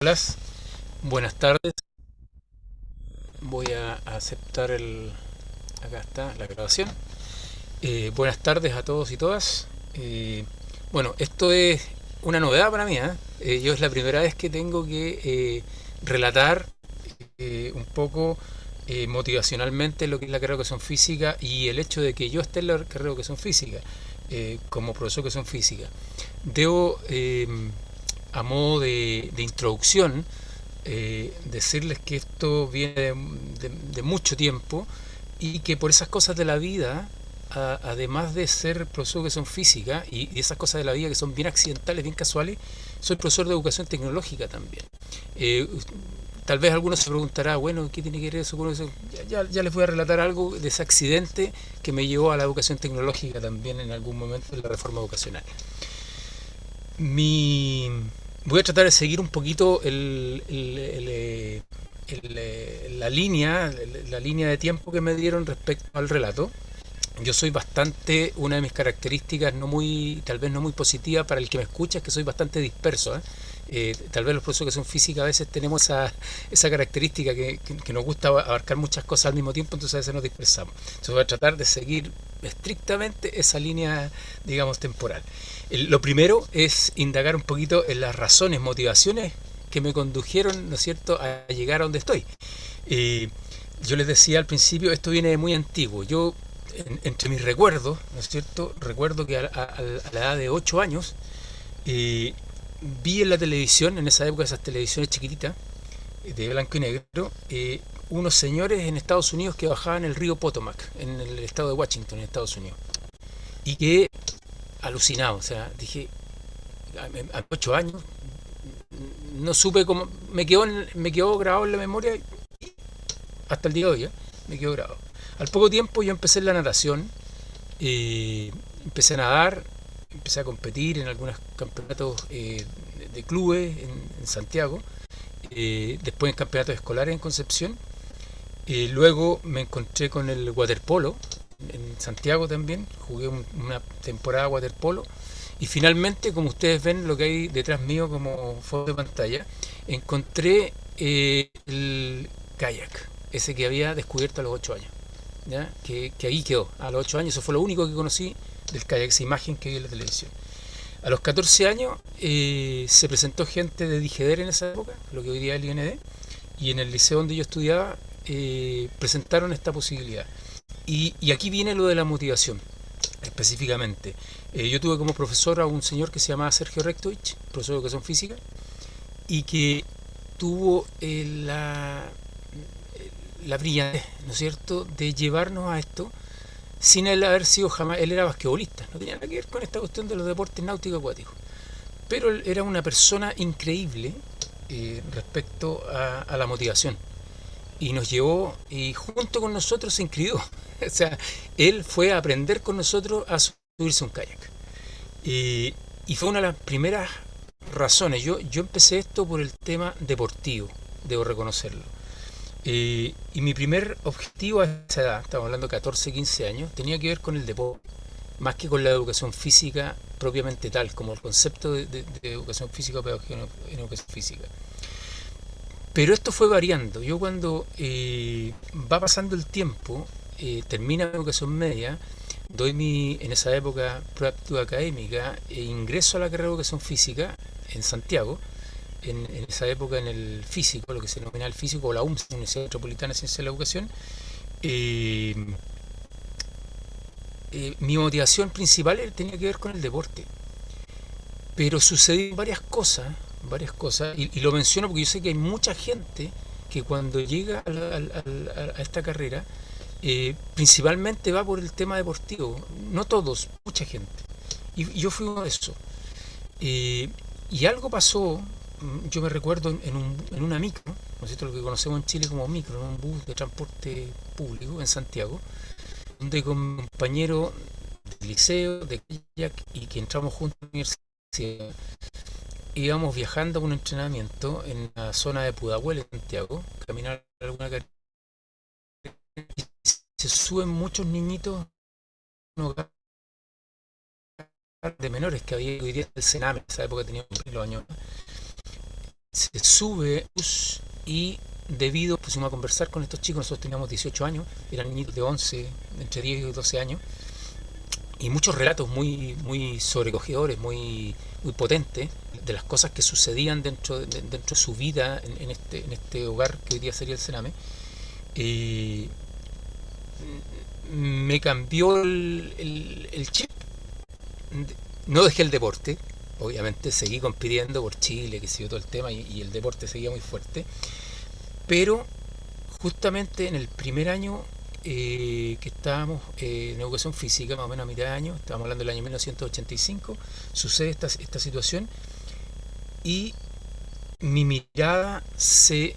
Hola, buenas tardes. Voy a aceptar el... Acá está la grabación. Buenas tardes a todos y todas. Bueno, esto es una novedad para mí, ¿eh? Yo es la primera vez que tengo que relatar un poco motivacionalmente lo que es la carrera de educación física y el hecho de que yo esté en la carrera de educación física como profesor de educación física. Debo, a modo de introducción, decirles que esto viene de mucho tiempo y que por esas cosas de la vida, además de ser profesor de educación física y esas cosas de la vida que son bien accidentales, bien casuales, soy profesor de educación tecnológica también. Eh, Tal vez alguno se preguntará, bueno, ¿qué tiene que ver eso con eso? Ya les voy a relatar algo de ese accidente que me llevó a la educación tecnológica también en algún momento de la reforma educacional. Mi, Voy a tratar de seguir un poquito la línea de tiempo que me dieron respecto al relato. Yo soy bastante, una de mis características no muy, tal vez no muy positiva para el que me escucha, es que soy bastante disperso, ¿eh? Tal vez los profesores que son física a veces tenemos esa característica que nos gusta abarcar muchas cosas al mismo tiempo, entonces a veces nos dispersamos. Entonces voy a tratar de seguir estrictamente esa línea, digamos, temporal. Lo primero es indagar un poquito en las razones, motivaciones que me condujeron, ¿no es cierto?, a llegar a donde estoy. Eh, yo les decía al principio, esto viene de muy antiguo. Yo, entre mis recuerdos, ¿no es cierto?, recuerdo que a la edad de 8 años eh, vi en la televisión, en esa época esas televisiones chiquititas, de blanco y negro, unos señores en Estados Unidos que bajaban el río Potomac, en el estado de Washington, en Estados Unidos. Y que alucinado, o sea, dije, a 8 años, no supe cómo, me quedó grabado en la memoria hasta el día de hoy, ¿eh? Me quedó grabado. Al poco tiempo yo empecé en la natación, empecé a nadar, empecé a competir en algunos campeonatos de clubes en Santiago, después en campeonatos escolares en Concepción. Luego me encontré con el waterpolo en Santiago también, jugué una temporada de waterpolo y finalmente, como ustedes ven lo que hay detrás mío como foto de pantalla, encontré el kayak, ese que había descubierto a los 8 años, ¿ya? Que ahí quedó, a los 8 años, eso fue lo único que conocí del kayak, esa imagen que vi en la televisión. A los 14 años se presentó gente de Dijeder en esa época, lo que hoy día es el IND, y en el liceo donde yo estudiaba presentaron esta posibilidad. Y aquí viene lo de la motivación, específicamente. Yo tuve como profesor a un señor que se llamaba Sergio Rektovich, profesor de educación física, y que tuvo la brillantez, ¿no es cierto?, de llevarnos a esto sin él haber sido jamás, él era basquetbolista, no tenía nada que ver con esta cuestión de los deportes náuticos acuáticos, pero él era una persona increíble respecto a la motivación y nos llevó y junto con nosotros se inscribió. O sea, él fue a aprender con nosotros a subirse a un kayak. Y fue una de las primeras razones. Yo empecé esto por el tema deportivo, debo reconocerlo. Y mi primer objetivo a esa edad, estamos hablando de 14, 15 años, tenía que ver con el deporte, más que con la educación física propiamente tal, como el concepto de educación física o pedagogía en educación física. Pero esto fue variando. Yo cuando va pasando el tiempo, termina mi educación media, en esa época prueba de aptitud académica e ingreso a la carrera de educación física en Santiago, en esa época en el físico, lo que se denomina el físico o la UMS, Universidad Metropolitana de Ciencias de la Educación. eh, Mi motivación principal tenía que ver con el deporte. Pero sucedieron varias cosas, y lo menciono porque yo sé que hay mucha gente que cuando llega a esta carrera, principalmente va por el tema deportivo. No todos, mucha gente. Y yo fui uno de esos. Eh, y algo pasó, yo me recuerdo en una micro, ¿no es cierto? Lo que conocemos en Chile como micro, ¿no? Un bus de transporte público en Santiago, donde con un compañero de liceo, de kayak, y que entramos juntos a la universidad, íbamos viajando a un entrenamiento en la zona de Pudahuel, en Santiago, caminar alguna carretera, y se suben muchos niñitos en un hogar de menores que había hoy día el Sename, en esa época tenía los años, se sube y debido, pusimos a conversar con estos chicos, nosotros teníamos 18 años, eran niñitos de 11, entre 10 y 12 años, y muchos relatos muy sobrecogedores, muy potentes, de las cosas que sucedían dentro de su vida en este hogar que hoy día sería el Sename. Y me cambió el chip. No dejé el deporte, obviamente seguí compitiendo por Chile, que siguió todo el tema, y el deporte seguía muy fuerte, pero justamente en el primer año que estábamos en educación física, más o menos a mitad de año, estábamos hablando del año 1985, sucede esta situación y mi mirada eh,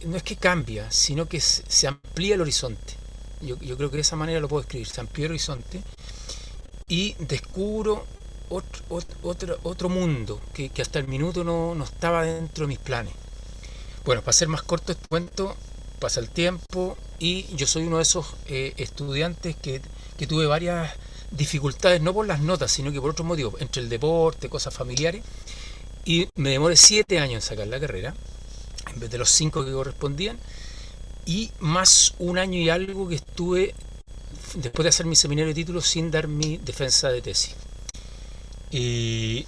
no es que cambia, sino que se amplía el horizonte. Yo creo que de esa manera lo puedo escribir, se amplía el horizonte y descubro otro mundo que hasta el minuto no estaba dentro de mis planes. Bueno, para ser más corto este cuento, pasa el tiempo y yo soy uno de esos estudiantes que tuve varias dificultades, no por las notas, sino que por otros motivos, entre el deporte, cosas familiares, y me demoré 7 años en sacar la carrera, en vez de los 5 que correspondían, y más un año y algo que estuve, después de hacer mi seminario de títulos, sin dar mi defensa de tesis. Y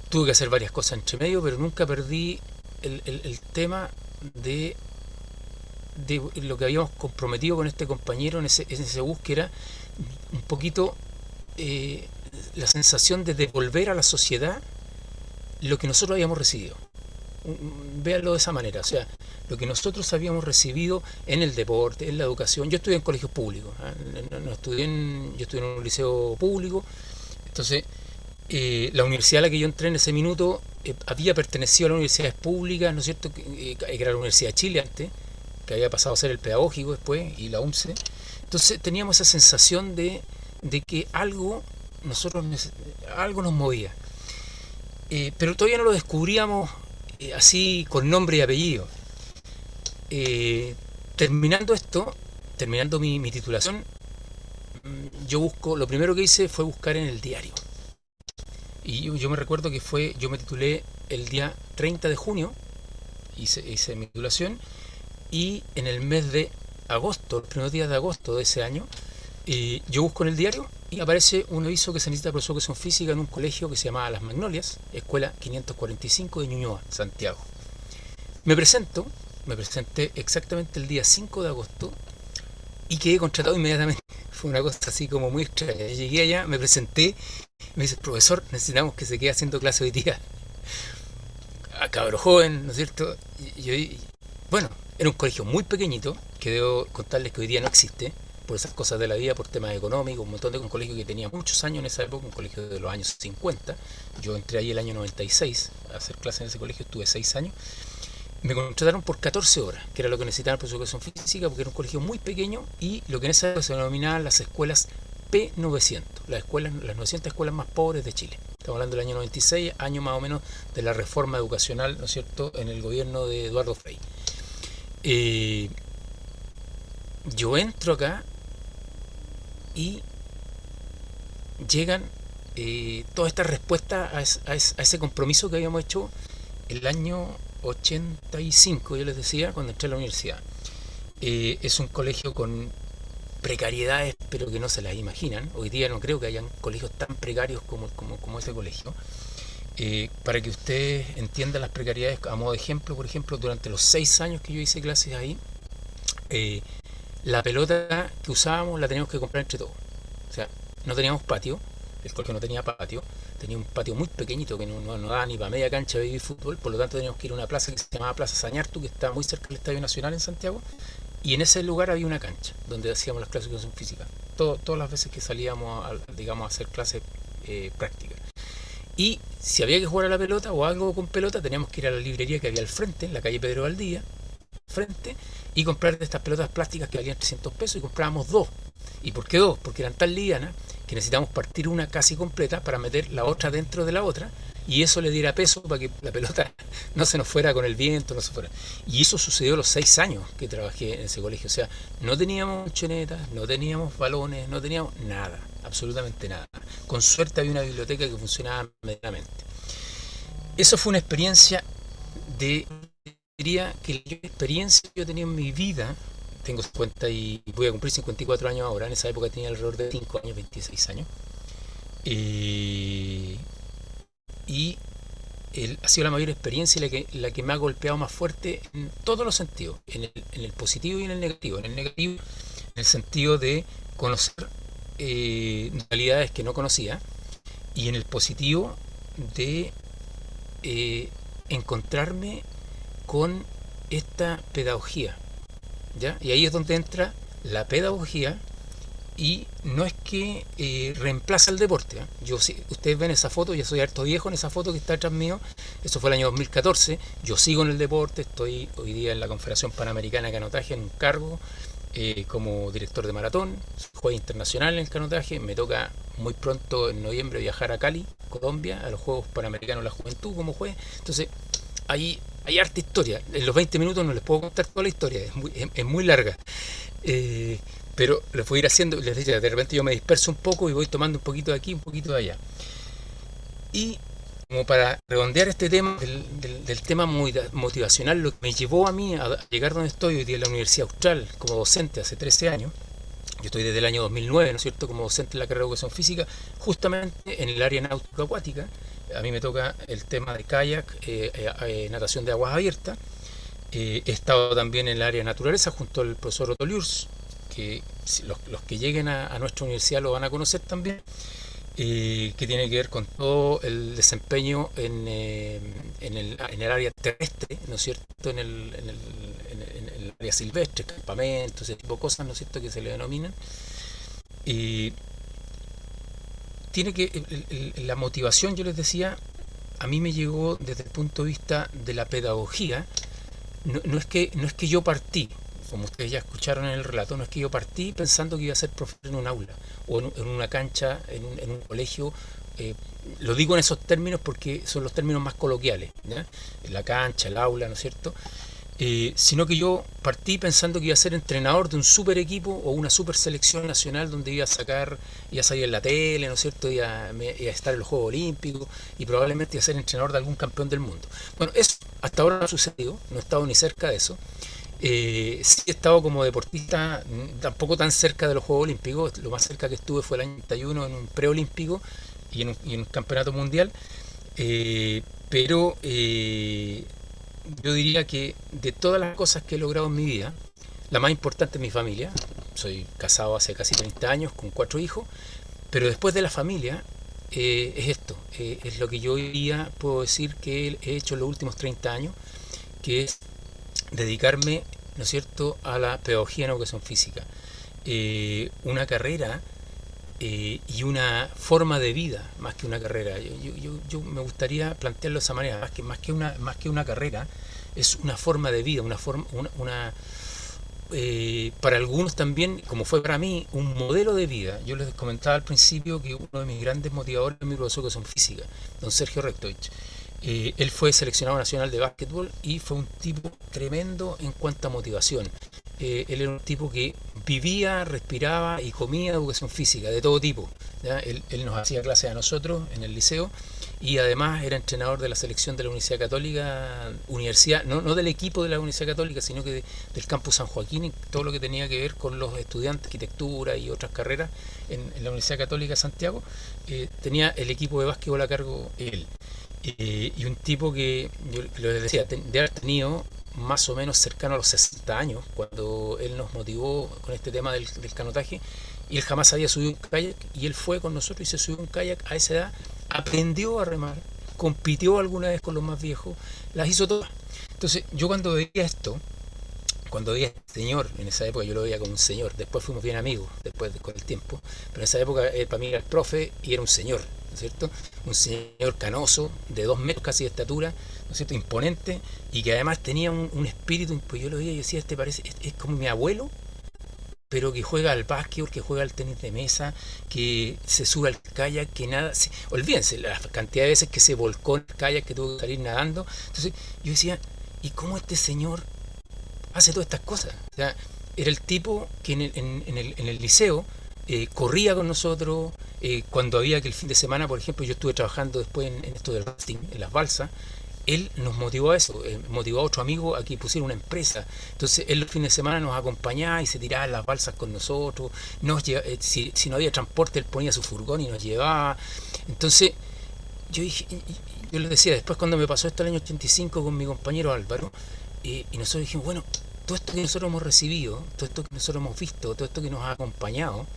tuve que hacer varias cosas entre medio, pero nunca perdí el tema de lo que habíamos comprometido con este compañero en ese bus, que era un poquito la sensación de devolver a la sociedad lo que nosotros habíamos recibido. Véanlo de esa manera, o sea, lo que nosotros habíamos recibido en el deporte, en la educación. Yo estudié en colegios públicos, no yo estudié en un liceo público, entonces la universidad a la que yo entré en ese minuto había pertenecido a las universidades públicas, ¿no es cierto? Que era la Universidad de Chile antes, que había pasado a ser el pedagógico después, y la UNCE. Entonces teníamos esa sensación de que algo nos movía. Pero todavía no lo descubríamos así con nombre y apellido. Terminando mi titulación, lo primero que hice fue buscar en el diario. Y yo me recuerdo que yo me titulé el día 30 de junio, hice mi titulación, y en el mes de agosto, los primeros días de agosto de ese año, yo busco en el diario y aparece un aviso que se necesita profesor de educación física en un colegio que se llamaba Las Magnolias, escuela 545 de Ñuñoa, Santiago. Me presenté exactamente el día 5 de agosto y quedé contratado inmediatamente. Fue una cosa así como muy extraña. Llegué allá, me presenté, me dice: profesor, necesitamos que se quede haciendo clase hoy día. A cabro joven, ¿no es cierto? Bueno, era un colegio muy pequeñito, que debo contarles que hoy día no existe, por esas cosas de la vida, por temas económicos, un colegio que tenía muchos años en esa época, un colegio de los años 50. Yo entré ahí el año 96 a hacer clases en ese colegio, estuve 6 años. Me contrataron por 14 horas, que era lo que necesitaba el profesor de educación física, porque era un colegio muy pequeño y lo que en esa época se denominaban las escuelas P900, las 900 escuelas más pobres de Chile. Estamos hablando del año 96, año más o menos de la reforma educacional, ¿no es cierto?, en el gobierno de Eduardo Frei. Yo entro acá y llegan todas estas respuestas a ese compromiso que habíamos hecho el año 85, yo les decía, cuando entré a la universidad. Es un colegio con precariedades, pero que no se las imaginan. Hoy día no creo que hayan colegios tan precarios como ese colegio. Para que ustedes entiendan las precariedades, a modo de ejemplo, por ejemplo, durante los 6 años que yo hice clases ahí, la pelota que usábamos la teníamos que comprar entre todos. O sea, no teníamos patio, el colegio no tenía patio, tenía un patio muy pequeñito que no daba ni para media cancha de vivir fútbol, por lo tanto teníamos que ir a una plaza que se llamaba Plaza Sañartu, que está muy cerca del Estadio Nacional en Santiago, y en ese lugar había una cancha donde hacíamos las clases de educación física, todas las veces que salíamos a hacer clases prácticas. Y si había que jugar a la pelota o algo con pelota, teníamos que ir a la librería que había al frente, en la calle Pedro Valdía, frente, y comprar de estas pelotas plásticas que valían 300 pesos, y comprábamos 2. ¿Y por qué 2? Porque eran tan livianas que necesitábamos partir una casi completa para meter la otra dentro de la otra, y eso le diera peso para que la pelota no se nos fuera con el viento, no se fuera. Y eso sucedió los 6 años que trabajé en ese colegio. O sea, no teníamos chonetas, no teníamos balones, no teníamos nada, absolutamente nada. Con suerte había una biblioteca que funcionaba medianamente. eso fue una experiencia de, diría que la experiencia que yo tenía en mi vida. Tengo 50 y voy a cumplir 54 años ahora. En esa época tenía alrededor de 5 años, 26 años. Eh, y ha sido la mayor experiencia la que me ha golpeado más fuerte en todos los sentidos, en el positivo y en el negativo. En el negativo, en el sentido de conocer realidades que no conocía, y en el positivo de eh, encontrarme con esta pedagogía, ¿ya? Y ahí es donde entra la pedagogía. Y no es que reemplaza el deporte, ¿eh? Ustedes ven esa foto, ya soy harto viejo en esa foto que está detrás mío. Eso fue el año 2014. Yo sigo en el deporte, estoy hoy día en la Confederación Panamericana de Canotaje en un cargo como director de maratón, juez internacional en el canotaje. Me toca muy pronto en noviembre viajar a Cali, Colombia, a los Juegos Panamericanos de la Juventud como juez. Entonces, hay harta historia. En los 20 minutos no les puedo contar toda la historia, es muy larga. Pero les voy a ir haciendo, les decía, de repente yo me disperso un poco y voy tomando un poquito de aquí, un poquito de allá. Y como para redondear este tema del tema motivacional, lo que me llevó a mí a llegar donde estoy hoy día en la Universidad Austral como docente hace 13 años. Yo estoy desde el año 2009, ¿no es cierto?, como docente en la carrera de educación física, justamente en el área náutico acuática. A mí me toca el tema de kayak, natación de aguas abiertas. He estado también en el área de naturaleza junto al profesor Otto Lurs, que los que lleguen a nuestra universidad lo van a conocer también, que tiene que ver con todo el desempeño en el área terrestre, ¿no es cierto?, en el área silvestre, campamentos, ese tipo de cosas, ¿no es cierto?, que se le denominan. Y tiene que la motivación, yo les decía, a mí me llegó desde el punto de vista de la pedagogía. No es que yo partí, como ustedes ya escucharon en el relato, no es que yo partí pensando que iba a ser profesor en un aula o en una cancha, en un colegio. Lo digo en esos términos porque son los términos más coloquiales, ¿ya? La cancha, el aula, ¿no es cierto? Sino que yo partí pensando que iba a ser entrenador de un super equipo o una super selección nacional donde iba a salir en la tele, ¿no es cierto? Iba a estar en los Juegos Olímpicos y probablemente iba a ser entrenador de algún campeón del mundo. Bueno, eso hasta ahora no ha sucedido, no he estado ni cerca de eso. Sí he estado como deportista, tampoco tan cerca de los Juegos Olímpicos. Lo más cerca que estuve fue el año 91 en un preolímpico y en un campeonato mundial. Pero yo diría que de todas las cosas que he logrado en mi vida, la más importante es mi familia. Soy casado hace casi 30 años con 4 hijos, pero después de la familia es esto, es lo que yo hoy día puedo decir que he hecho en los últimos 30 años, que es dedicarme, ¿no es cierto?, a la pedagogía en educación física. Una carrera y una forma de vida más que una carrera. Yo me gustaría plantearlo de esa manera, más que una carrera, es una forma de vida, para algunos también, como fue para mí, un modelo de vida. Yo les comentaba al principio que uno de mis grandes motivadores es mi profesor de educación física, don Sergio Rectovich. Él fue seleccionado nacional de básquetbol y fue un tipo tremendo en cuanto a motivación. Él era un tipo que vivía, respiraba y comía educación física de todo tipo, ¿ya? Él nos hacía clases a nosotros en el liceo y además era entrenador de la selección de la Universidad Católica, no del equipo de la Universidad Católica, sino que del campus San Joaquín y todo lo que tenía que ver con los estudiantes, arquitectura y otras carreras en la Universidad Católica de Santiago. Tenía el equipo de básquetbol a cargo él. Y un tipo que, yo les decía, de haber tenido más o menos cercano a los 60 años, cuando él nos motivó con este tema del canotaje, y él jamás había subido un kayak, y él fue con nosotros y se subió un kayak a esa edad, aprendió a remar, compitió alguna vez con los más viejos, las hizo todas. Entonces, yo cuando veía a este señor, en esa época yo lo veía como un señor, después fuimos bien amigos, con el tiempo, pero en esa época para mí era el profe y era un señor, ¿no es cierto? Un señor canoso, de 2 metros casi de estatura, ¿no es cierto?, imponente, y que además tenía un espíritu. Pues yo lo veía y decía, es como mi abuelo, pero que juega al básquetbol, que juega al tenis de mesa, que se sube al kayak, que nada, olvídense la cantidad de veces que se volcó en el kayak, que tuvo que salir nadando. Entonces yo decía, ¿y cómo este señor hace todas estas cosas? O sea, era el tipo que en el liceo corría con nosotros, cuando había que el fin de semana, por ejemplo, yo estuve trabajando después en esto del rafting, en las balsas. Él nos motivó a eso, motivó a otro amigo a que pusiera una empresa. Entonces él los fines de semana nos acompañaba y se tiraba en las balsas con nosotros. Si no había transporte, él ponía su furgón y nos llevaba. Entonces yo dije, yo les decía, después cuando me pasó esto el año 85 con mi compañero Álvaro, y nosotros dijimos, bueno, todo esto que nosotros hemos recibido, todo esto que nosotros hemos visto, todo esto que nos ha acompañado,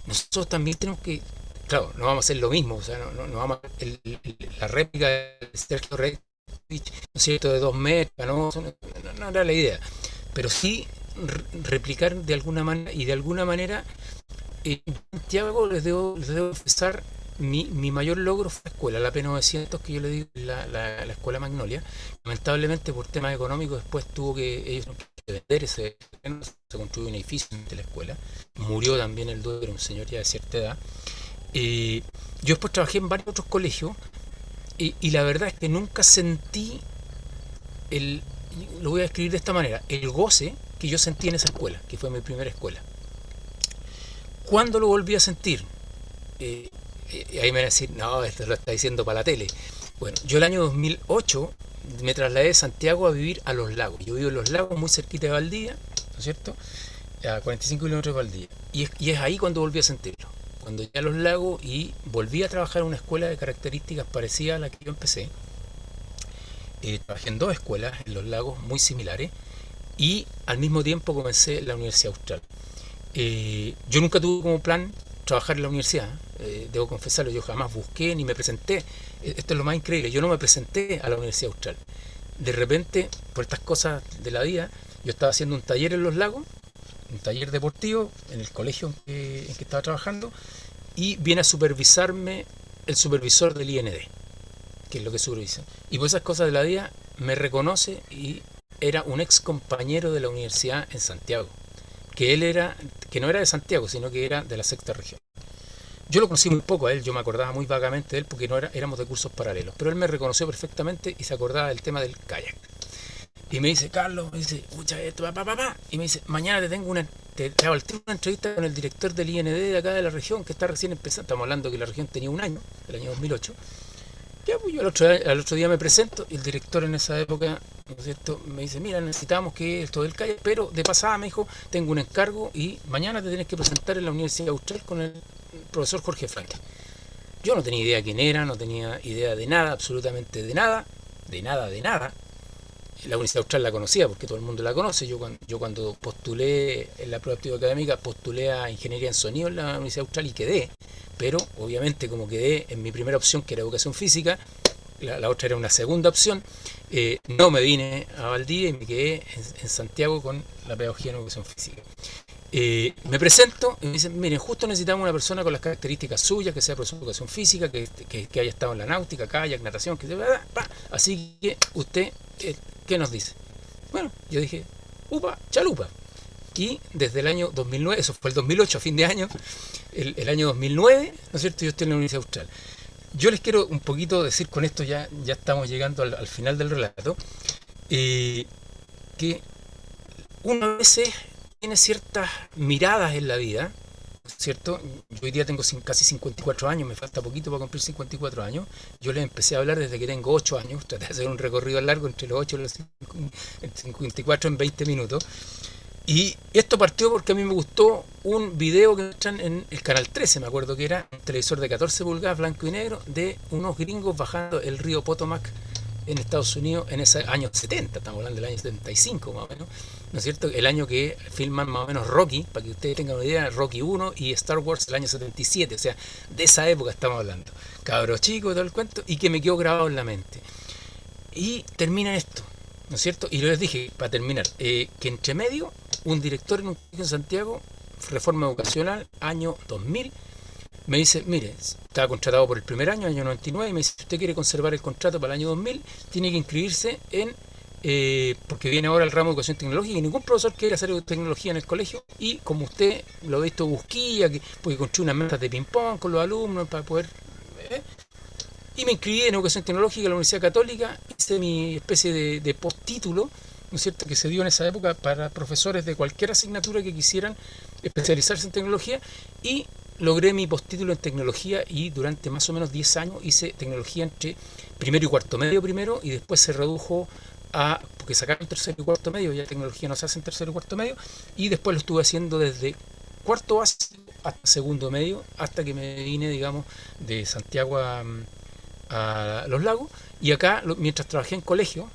nosotros también tenemos que, claro, no vamos a hacer lo mismo, o sea, no vamos a, la réplica de Sergio Rey, ¿no es cierto?, de 2 metros, no era la idea, pero sí replicar de alguna manera, y de alguna manera, en Santiago les debo confesar, mi mayor logro fue la escuela, la P900, que yo le digo, la escuela Magnolia. Lamentablemente por temas económicos después ellos tuvieron que vender ese terreno, se construyó un edificio de la escuela, murió también el dueño, era un señor ya de cierta edad. Yo después trabajé en varios otros colegios, y la verdad es que nunca sentí lo voy a describir de esta manera, el goce que yo sentí en esa escuela, que fue mi primera escuela. ¿Cuándo lo volví a sentir? Ahí me van a decir, no, esto lo está diciendo para la tele. Bueno, yo el año 2008 me trasladé de Santiago a vivir a Los Lagos. Yo vivo en Los Lagos, muy cerquita de Valdivia, ¿no es cierto?, a 45 kilómetros de Valdivia. Y es ahí cuando volví a sentirlo. Cuando llegué a Los Lagos y volví a trabajar en una escuela de características parecidas a la que yo empecé. Trabajé en 2 escuelas en Los Lagos muy similares, y al mismo tiempo comencé la Universidad Austral. Yo nunca tuve como plan trabajar en la universidad, debo confesarlo, yo jamás busqué ni me presenté. Esto es lo más increíble, yo no me presenté a la Universidad Austral. De repente, por estas cosas de la vida, yo estaba haciendo un taller en Los Lagos, un taller deportivo en el colegio en que estaba trabajando, y viene a supervisarme el supervisor del IND, que es lo que supervisa. Y por esas cosas de la vida me reconoce, y era un ex compañero de la universidad en Santiago, que no era de Santiago, sino que era de la sexta región. Yo lo conocí muy poco a él, yo me acordaba muy vagamente de él porque éramos de cursos paralelos, pero él me reconoció perfectamente y se acordaba del tema del kayak. Y me dice, Carlos, me dice, escucha esto, y me dice, mañana te hago una entrevista con el director del IND de acá de la región, que está recién empezando. Estamos hablando que la región tenía un año, el año 2008. Ya, pues yo al otro día me presento, y el director en esa época, ¿no es cierto?, me dice, mira, necesitamos que esto del kayak, pero de pasada me dijo, tengo un encargo y mañana te tienes que presentar en la Universidad Austral con el profesor Jorge Frank. Yo no tenía idea quién era, no tenía idea de nada, absolutamente de nada. La Universidad Austral la conocía porque todo el mundo la conoce. Yo cuando postulé en la prueba activa académica, postulé a Ingeniería en Sonido en la Universidad Austral y quedé. Pero obviamente, como quedé en mi primera opción, que era Educación Física, la otra era una segunda opción, no me vine a Valdivia y me quedé en Santiago con la pedagogía en Educación Física. Me presento y me dicen, miren, justo necesitamos una persona con las características suyas, que sea profesor de Educación Física, que haya estado en la náutica, kayak, natación, así que usted, ¿qué nos dice? Bueno, yo dije, upa, chalupa. Y desde el año 2009, eso fue el 2008, a fin de año, el año 2009, ¿no es cierto?, yo estoy en la Universidad Austral. Yo les quiero un poquito decir, con esto ya estamos llegando al final del relato, que uno a veces tiene ciertas miradas en la vida, ¿cierto? Yo hoy día tengo casi 54 años, me falta poquito para cumplir 54 años. Yo les empecé a hablar desde que tengo 8 años, traté de hacer un recorrido largo entre los 8 y los 54 en 20 minutos. Y esto partió porque a mí me gustó un video que muestran en el canal 13, me acuerdo que era un televisor de 14 pulgadas, blanco y negro, de unos gringos bajando el río Potomac en Estados Unidos en ese año 70, estamos hablando del año 75 más o menos, ¿no es cierto? El año que filman más o menos Rocky, para que ustedes tengan una idea, Rocky 1 y Star Wars el año 77, o sea, de esa época estamos hablando. Cabros chicos, todo el cuento, y que me quedó grabado en la mente. Y termina esto, ¿no es cierto? Y les dije, para terminar, que entre medio, un director en un colegio en Santiago, Reforma Educacional, año 2000, me dice, mire, estaba contratado por el primer año 99, y me dice, si usted quiere conservar el contrato para el año 2000, tiene que inscribirse porque viene ahora el ramo de educación tecnológica, y ningún profesor quiere hacer tecnología en el colegio, y como usted lo ha visto, busquilla, porque construye unas mesas de ping-pong con los alumnos para poder... Y me inscribí en educación tecnológica en la Universidad Católica, hice mi especie de postítulo, ¿no es cierto?, que se dio en esa época para profesores de cualquier asignatura que quisieran especializarse en tecnología y logré mi postítulo en tecnología y durante más o menos 10 años hice tecnología entre primero y cuarto medio primero y después se redujo a, porque sacaron tercero y cuarto medio, ya tecnología no se hace en tercero y cuarto medio, y después lo estuve haciendo desde cuarto básico hasta segundo medio, hasta que me vine, digamos, de Santiago a Los Lagos, y acá, mientras trabajé en colegio,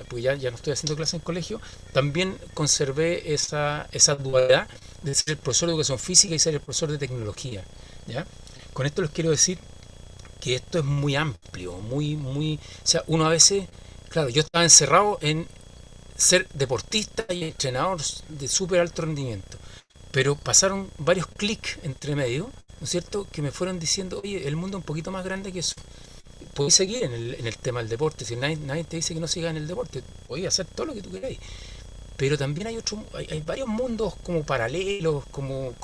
porque ya no estoy haciendo clases en colegio, también conservé esa dualidad de ser el profesor de educación física y ser el profesor de tecnología. ¿Ya? Con esto les quiero decir que esto es muy amplio, o sea, uno a veces, claro, yo estaba encerrado en ser deportista y entrenador de súper alto rendimiento, pero pasaron varios clics entre medio, ¿no es cierto?, que me fueron diciendo, oye, el mundo es un poquito más grande que eso. Puedes seguir en el tema del deporte, si nadie te dice que no sigas en el deporte, puedes hacer todo lo que tú queráis, pero también hay varios mundos como paralelos, como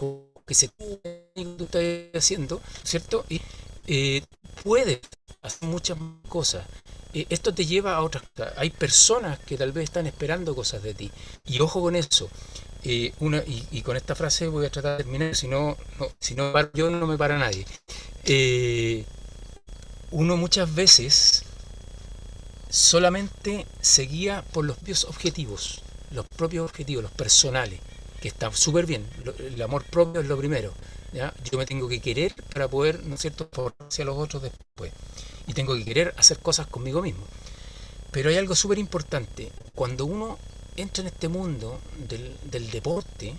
que se cubren que tú estás haciendo, ¿cierto? Y eh, puedes hacer muchas cosas. Esto te lleva a otras cosas. Hay personas que tal vez están esperando cosas de ti. Y ojo con eso. Y con esta frase voy a tratar de terminar, si no paro yo, no me para nadie. Eh, Uno muchas veces solamente se guía por los propios objetivos, los personales, que están súper bien. El amor propio es lo primero. ¿Ya? Yo me tengo que querer para poder, ¿no es cierto?, por hacia los otros después. Y tengo que querer hacer cosas conmigo mismo. Pero hay algo súper importante. Cuando uno entra en este mundo del deporte,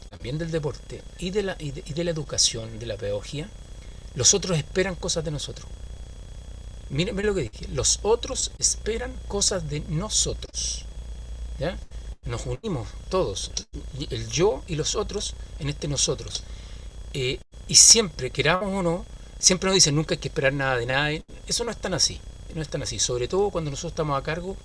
también del deporte, y de la educación, de la pedagogía, los otros esperan cosas de nosotros. Miren lo que dije. Los otros esperan cosas de nosotros. ¿Ya? Nos unimos todos, el yo y los otros en este nosotros. Y siempre, queramos o no, siempre nos dicen nunca hay que esperar nada de nadie. Eso no es tan así. No es tan así. Sobre todo cuando nosotros estamos a cargo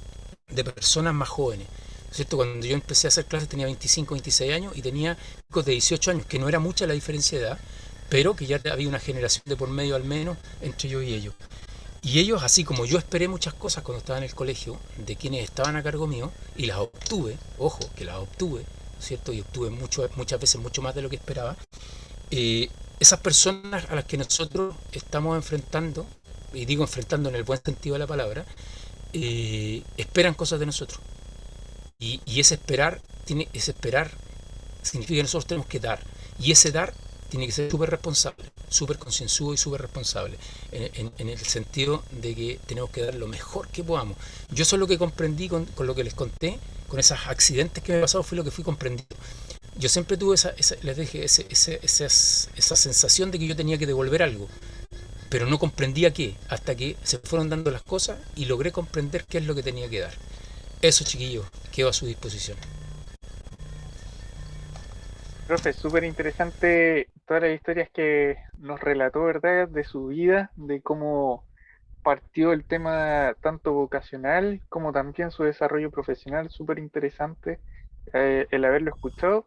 de personas más jóvenes. ¿Cierto? Cuando yo empecé a hacer clases tenía 25, 26 años y tenía chicos de 18 años, que no era mucha la diferencia de edad, pero que ya había una generación de por medio al menos entre yo y ellos. Y ellos, así como yo esperé muchas cosas cuando estaba en el colegio, de quienes estaban a cargo mío, y las obtuve, ojo, que las obtuve, ¿cierto? Y obtuve muchas veces mucho más de lo que esperaba. Esas personas a las que nosotros estamos enfrentando, y digo enfrentando en el buen sentido de la palabra, esperan cosas de nosotros. Y ese esperar significa que nosotros tenemos que dar. Y ese dar tiene que ser súper responsable, súper concienzudo y súper responsable, en el sentido de que tenemos que dar lo mejor que podamos. Yo eso es lo que comprendí con lo que les conté, con esos accidentes que me han pasado, fue lo que fui comprendiendo. Yo siempre tuve les dije, esa sensación de que yo tenía que devolver algo, pero no comprendía qué, hasta que se fueron dando las cosas y logré comprender qué es lo que tenía que dar. Eso, chiquillos, quedo a su disposición. Profe, súper interesante todas las historias que nos relató, ¿verdad? De su vida, de cómo partió el tema tanto vocacional como también su desarrollo profesional, súper interesante el haberlo escuchado.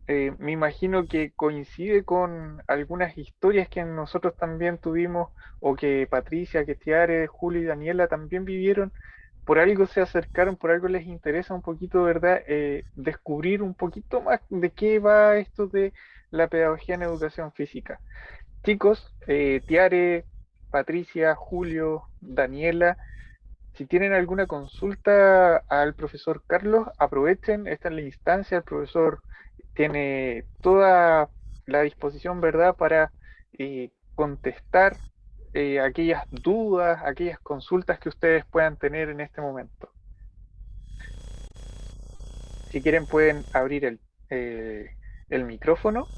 Me imagino que coincide con algunas historias que nosotros también tuvimos, o que Patricia, que Tiare, Julio y Daniela también vivieron. Por algo se acercaron, por algo les interesa un poquito, ¿verdad? Descubrir un poquito más de qué va esto de la pedagogía en educación física. Chicos, Tiare, Patricia, Julio, Daniela, si tienen alguna consulta al profesor Carlos, aprovechen, esta es la instancia, el profesor tiene toda la disposición, ¿verdad?, para contestar aquellas dudas, aquellas consultas que ustedes puedan tener en este momento. Si quieren pueden abrir el micrófono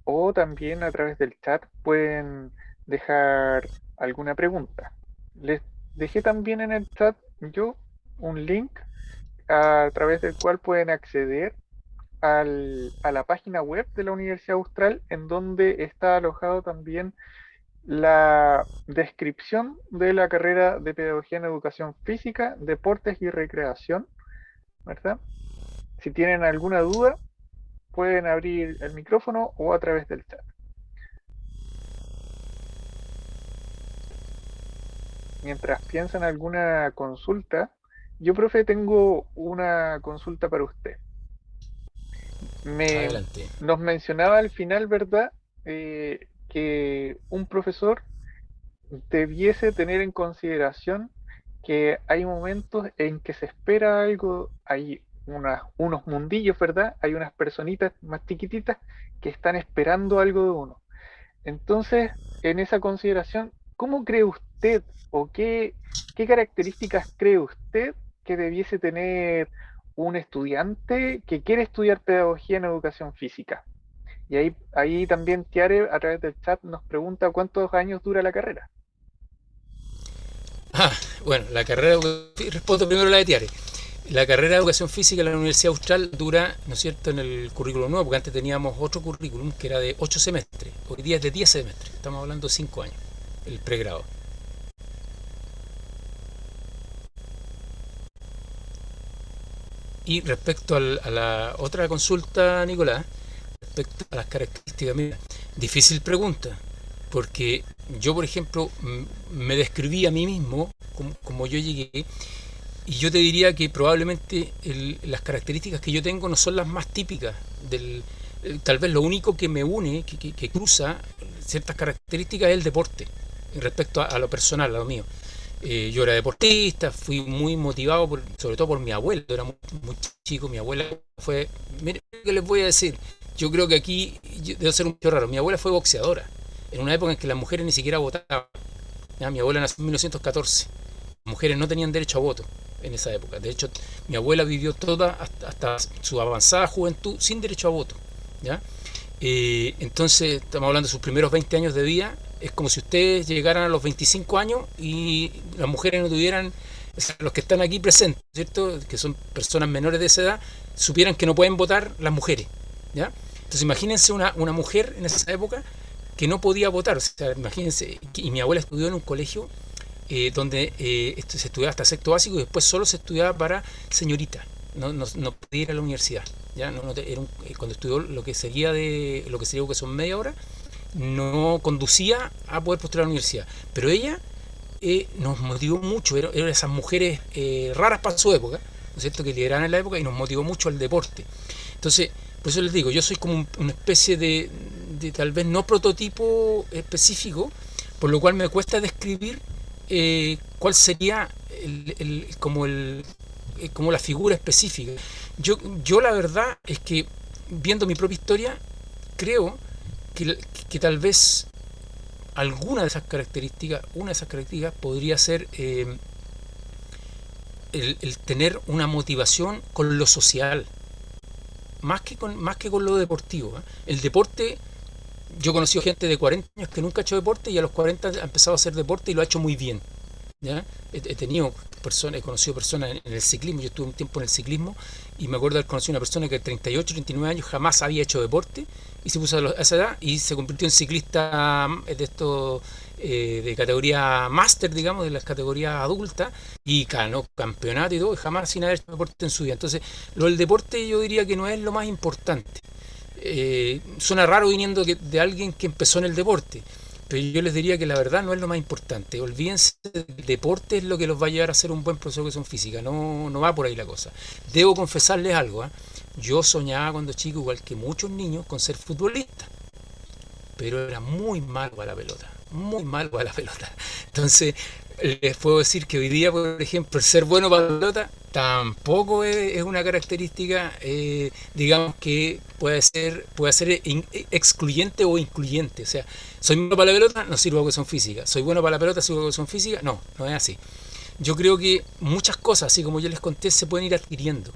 o también a través del chat pueden dejar alguna pregunta. Les dejé también en el chat yo un link a través del cual pueden acceder a la página web de la Universidad Austral, en donde está alojado también la descripción de la carrera de Pedagogía en Educación Física, Deportes y Recreación, ¿verdad? Si tienen alguna duda, pueden abrir el micrófono o a través del chat. Mientras piensan alguna consulta, yo, profe, tengo una consulta para usted. Me, Adelante. nos mencionaba al final, ¿verdad? Que un profesor debiese tener en consideración que hay momentos en que se espera algo, hay unos mundillos, ¿verdad? Hay unas personitas más chiquititas que están esperando algo de uno. Entonces, en esa consideración, ¿cómo cree usted o qué características cree usted que debiese tener un estudiante que quiere estudiar pedagogía en educación física? Y ahí también Tiare, a través del chat, nos pregunta cuántos años dura la carrera. Ah, bueno, la carrera, respondo primero la de Tiare. La carrera de educación física en la Universidad Austral dura, ¿no es cierto?, en el currículum nuevo, porque antes teníamos otro currículum que era de 8 semestres, hoy día es de 10 semestres, estamos hablando de 5 años, el pregrado. Y respecto a la otra consulta, Nicolás, respecto a las características, mira, difícil pregunta, porque yo, por ejemplo, me describí a mí mismo como yo llegué. Y yo te diría que probablemente las características que yo tengo no son las más típicas tal vez lo único que me une, que cruza ciertas características es el deporte, respecto a lo personal, a lo mío. Yo era deportista, fui muy motivado, sobre todo por mi abuelo, era muy chico, mi abuela fue, mire, ¿qué les voy a decir? Yo creo que aquí debo ser un poco raro, mi abuela fue boxeadora, en una época en que las mujeres ni siquiera votaban. ¿Ya? Mi abuela nació en 1914, las mujeres no tenían derecho a voto en esa época. De hecho, mi abuela vivió toda hasta su avanzada juventud sin derecho a voto. ¿Ya? Entonces, estamos hablando de sus primeros 20 años de vida. Es como si ustedes llegaran a los 25 años y las mujeres no tuvieran, o sea, los que están aquí presentes, ¿cierto?, que son personas menores de esa edad, supieran que no pueden votar las mujeres. ¿Ya? Entonces, imagínense una mujer en esa época que no podía votar. O sea, imagínense, y mi abuela estudió en un colegio donde se estudiaba hasta sexto básico y después solo se estudiaba para señorita. No podía ir a la universidad. ¿Ya? Cuando estudió lo que sería educación media hora, no conducía a poder postular a la universidad. Pero ella nos motivó mucho, era de esas mujeres raras para su época, ¿no es cierto?, que lideraban en la época y nos motivó mucho al deporte. Entonces, por eso les digo, yo soy como una especie de tal vez no prototipo específico, por lo cual me cuesta describir cuál sería como la figura específica. Yo la verdad es que, viendo mi propia historia, creo que tal vez alguna de esas características, una de esas características podría ser el tener una motivación con lo social, más que con lo deportivo. El deporte, yo he conocido gente de 40 años que nunca ha hecho deporte y a los 40 ha empezado a hacer deporte y lo ha hecho muy bien. ¿Ya? He conocido personas en el ciclismo, yo estuve un tiempo en el ciclismo y me acuerdo de haber conocido una persona que a 38, 39 años jamás había hecho deporte y se puso a esa edad y se convirtió en ciclista de estos de categoría máster, digamos, de las categorías adultas, y ganó campeonato y todo, y jamás sin haber hecho deporte en su vida. Entonces, lo del deporte yo diría que no es lo más importante. Suena raro viniendo de alguien que empezó en el deporte, pero yo les diría que la verdad no es lo más importante. Olvídense, el deporte es lo que los va a llevar a ser un buen profesor de educación física, no va por ahí la cosa. Debo confesarles algo, ¿eh? Yo soñaba cuando chico, igual que muchos niños, con ser futbolista, pero era muy malo para la pelota, muy malo para la pelota. Entonces, les puedo decir que hoy día, por ejemplo, el ser bueno para la pelota tampoco es una característica, digamos, que puede ser excluyente o incluyente. O sea, soy bueno para la pelota, no sirvo de educación física. Soy bueno para la pelota, sirvo de educación física. No es así. Yo creo que muchas cosas, así como yo les conté, se pueden ir adquiriendo.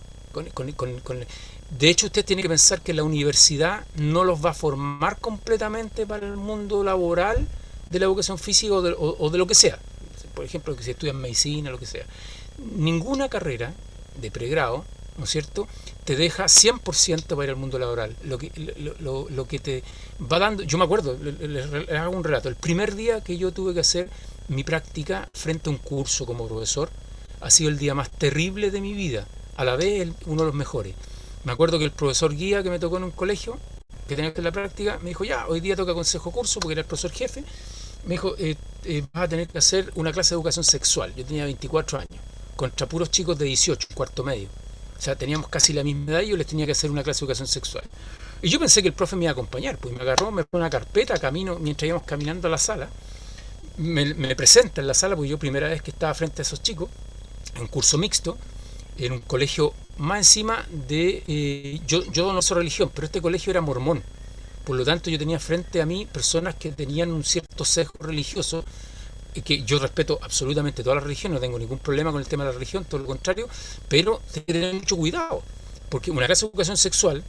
De hecho, usted tiene que pensar que la universidad no los va a formar completamente para el mundo laboral de la educación física o de lo que sea. Por ejemplo, que si estudian medicina, lo que sea. Ninguna carrera de pregrado, ¿no es cierto?, te deja 100% para ir al mundo laboral. Lo que te va dando... Yo me acuerdo, les hago un relato. El primer día que yo tuve que hacer mi práctica frente a un curso como profesor, ha sido el día más terrible de mi vida. A la vez, uno de los mejores. Me acuerdo que el profesor guía que me tocó en un colegio, que tenía que hacer la práctica, me dijo, ya, hoy día toca consejo curso, porque era el profesor jefe. Me dijo, vas a tener que hacer una clase de educación sexual. Yo tenía 24 años, contra puros chicos de 18, cuarto medio. O sea, teníamos casi la misma edad y yo les tenía que hacer una clase de educación sexual. Y yo pensé que el profe me iba a acompañar, pues me agarró, me puso una carpeta, camino, mientras íbamos caminando a la sala, me presenta en la sala, porque yo primera vez que estaba frente a esos chicos, en un curso mixto, en un colegio más encima de... yo no soy religión, pero este colegio era mormón. Por lo tanto, yo tenía frente a mí personas que tenían un cierto sesgo religioso, que yo respeto absolutamente toda la religión, no tengo ningún problema con el tema de la religión, todo lo contrario, pero hay que tener mucho cuidado, porque una clase de educación sexual,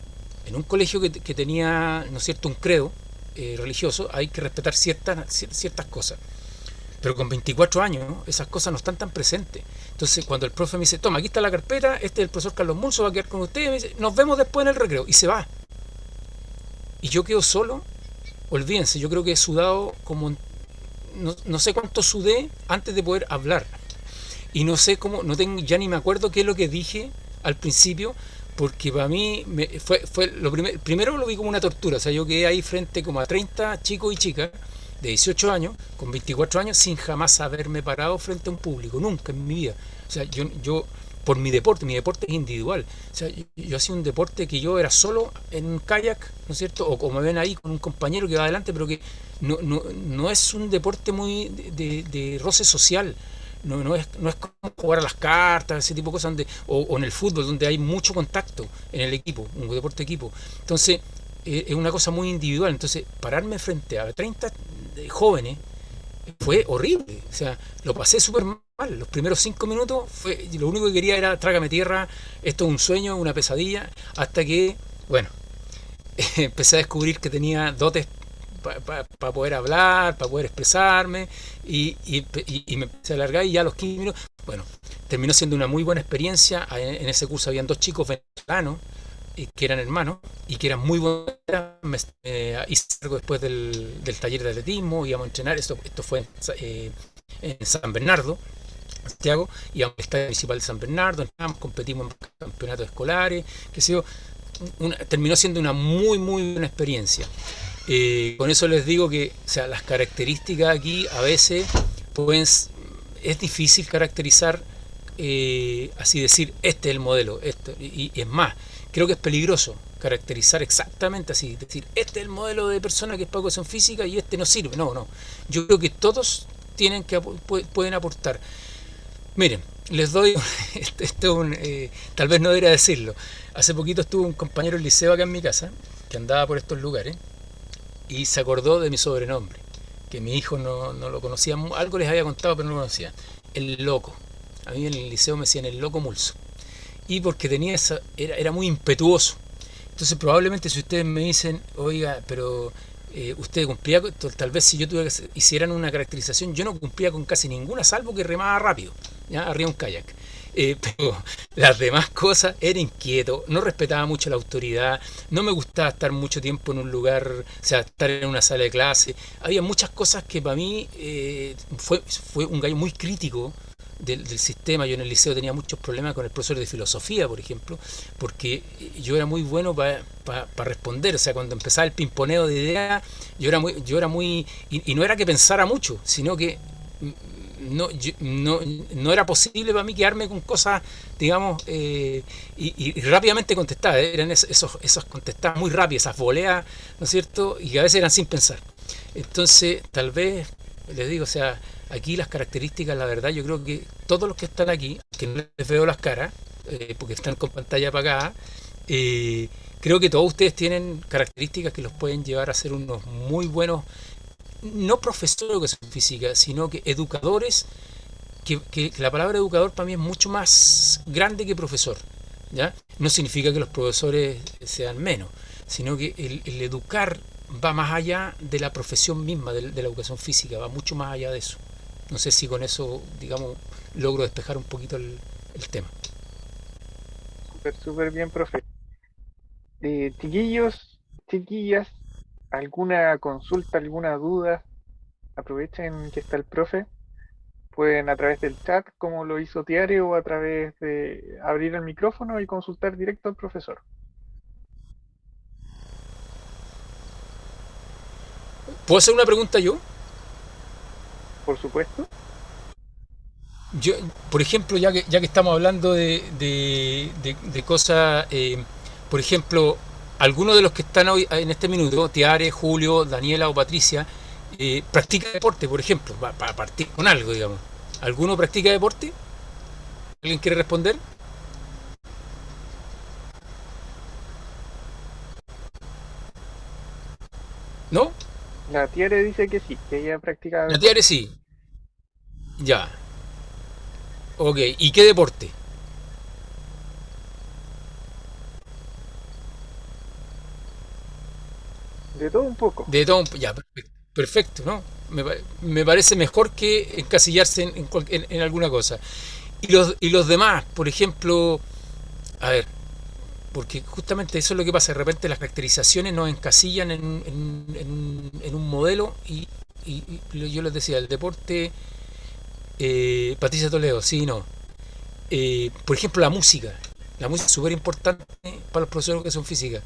en un colegio que tenía, ¿no es cierto?, un credo religioso, hay que respetar ciertas cosas. Pero con 24 años, ¿no?, esas cosas no están tan presentes. Entonces, cuando el profe me dice, toma, aquí está la carpeta, este es el profesor Carlos Mulso, va a quedar con ustedes, me dice, nos vemos después en el recreo, y se va. Y yo quedo solo, olvídense, yo creo que he sudado como, no sé cuánto sudé antes de poder hablar. Y no sé cómo, no tengo, ya ni me acuerdo qué es lo que dije al principio, porque para mí fue lo primero lo vi como una tortura. O sea, yo quedé ahí frente como a 30 chicos y chicas de 18 años, con 24 años, sin jamás haberme parado frente a un público, nunca en mi vida. O sea, yo por mi deporte es individual. O sea, yo hacía un deporte que yo era solo en un kayak, ¿no es cierto? O como ven ahí, con un compañero que va adelante, pero que no es un deporte muy de roce social. No es como jugar a las cartas, ese tipo de cosas, o en el fútbol, donde hay mucho contacto en el equipo, un deporte de equipo. Entonces, es una cosa muy individual. Entonces, pararme frente a 30 jóvenes fue horrible. O sea, lo pasé súper mal. Los primeros 5 minutos, lo único que quería era trágame tierra, esto es un sueño, una pesadilla, hasta que, bueno, empecé a descubrir que tenía dotes poder hablar, para poder expresarme, y me empecé a alargar, y ya a los 15 minutos, bueno, terminó siendo una muy buena experiencia. En ese curso habían dos chicos venezolanos que eran hermanos y que eran muy buenos. Hice algo después del taller de atletismo, íbamos a entrenar. Esto fue en San Bernardo, Santiago, íbamos al estadio municipal de San Bernardo, entramos, competimos en campeonatos escolares, qué sé yo. Terminó siendo una muy muy buena experiencia. Con eso les digo que, o sea, las características aquí a veces pueden, es difícil caracterizar, así decir, este es el modelo, y es más, creo que es peligroso caracterizar exactamente así, decir, este es el modelo de persona que es para educación física y este no sirve. No, yo creo que todos pueden aportar. Miren, les doy, tal vez no debería decirlo, hace poquito estuvo un compañero del liceo acá en mi casa, que andaba por estos lugares, y se acordó de mi sobrenombre, que mi hijo no lo conocía, algo les había contado pero no lo conocía, el loco. A mí en el liceo me decían el loco Mulso, y porque era muy impetuoso. Entonces probablemente si ustedes me dicen, oiga, pero usted cumplía, tal vez si yo hicieran una caracterización, yo no cumplía con casi ninguna, salvo que remaba rápido, ¿ya? Arriba un kayak. Pero las demás cosas, era inquieto, no respetaba mucho la autoridad, no me gustaba estar mucho tiempo en un lugar, o sea, estar en una sala de clase. Había muchas cosas que para mí fue un gallo muy crítico del sistema. Yo en el liceo tenía muchos problemas con el profesor de filosofía, por ejemplo, porque yo era muy bueno para responder. O sea, cuando empezaba el pimponeo de ideas, yo era muy y no era que pensara mucho, sino que no era posible para mí quedarme con cosas, digamos, y rápidamente contestar. Eran esos contestadas muy rápidas, esas voleas, ¿no es cierto? Y que a veces eran sin pensar. Entonces, tal vez, les digo, o sea, aquí las características, la verdad, yo creo que todos los que están aquí, que no les veo las caras, porque están con pantalla apagada, creo que todos ustedes tienen características que los pueden llevar a ser unos muy buenos, no profesores de educación física, sino que educadores, que la palabra educador para mí es mucho más grande que profesor, ¿ya? No significa que los profesores sean menos, sino que el educar va más allá de la profesión misma de la educación física, va mucho más allá de eso. No sé si con eso, digamos, logro despejar un poquito el tema. Súper, súper bien, profe. Chiquillos, chiquillas, ¿alguna consulta, alguna duda? Aprovechen que está el profe. Pueden a través del chat, como lo hizo Tiare, o a través de abrir el micrófono y consultar directo al profesor. ¿Puedo hacer una pregunta yo? Por supuesto. yo, por ejemplo, ya que estamos hablando de cosas, por ejemplo, algunos de los que están hoy en este minuto, Tiare, Julio, Daniela o Patricia, practica deporte, por ejemplo, para partir con algo, digamos. ¿Alguno practica deporte? ¿Alguien quiere responder? ¿No? La Tiare dice que sí, que ella practica La Tiare deporte. sí. Ya. Ok. ¿Y qué deporte? De todo un poco. De todo ya, perfecto, perfecto, ¿no? Me parece mejor que encasillarse en alguna cosa. Y los demás, por ejemplo, a ver, porque justamente eso es lo que pasa, de repente las caracterizaciones nos encasillan en un modelo y yo les decía, el deporte, Patricia Toledo, sí, no. Por ejemplo, la música es súper importante para los profesores de educación física.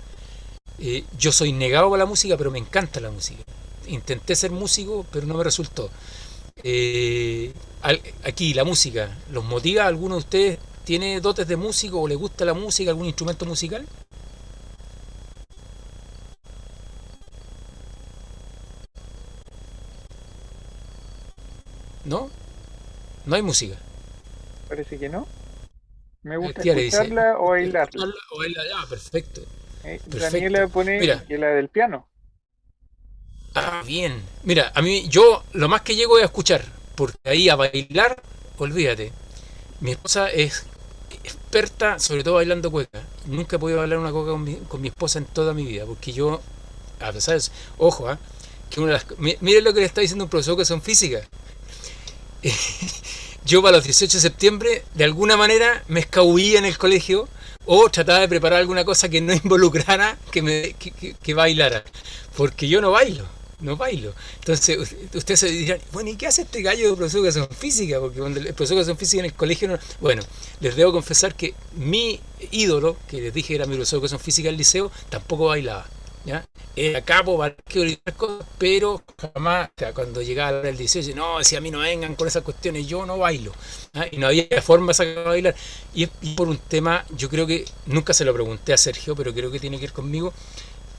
Yo soy negado a la música, pero me encanta la música. Intenté ser músico, pero no me resultó. Aquí, la música, ¿los motiva? ¿Alguno de ustedes tiene dotes de músico o le gusta la música, algún instrumento musical? ¿No? No hay música. Parece que no. Me gusta Tía le dice, escucharla o bailarla. escucharla o bailar, perfecto, perfecto. Daniela pone Mira, que la del piano. bien. Mira, a mí, yo lo más que llego es a escuchar, porque ahí a bailar, olvídate. Mi esposa es experta, sobre todo bailando cueca. Nunca he podido bailar una cueca con mi esposa en toda mi vida, porque yo, a pesar de eso, ojo, que miren lo que le está diciendo un profesor que son físicas. Yo para los 18 de septiembre, de alguna manera, me escabullía en el colegio o trataba de preparar alguna cosa que no involucrara que bailara. Porque yo no bailo, no bailo. Entonces, ustedes se dirán, bueno, ¿y qué hace este gallo de profesor de educación física? Porque cuando el profesor de educación física en el colegio no... Bueno, les debo confesar que mi ídolo, que les dije era mi profesor de educación física del liceo, tampoco bailaba. ¿Ya? Era capo para que orientar cosas, pero jamás, o sea, cuando llegaba la hora del 18, no, si a mí no vengan con esas cuestiones, yo no bailo. ¿Ah? Y no había forma de sacar a bailar. Y por un tema, yo creo que, nunca se lo pregunté a Sergio, pero creo que tiene que ver conmigo.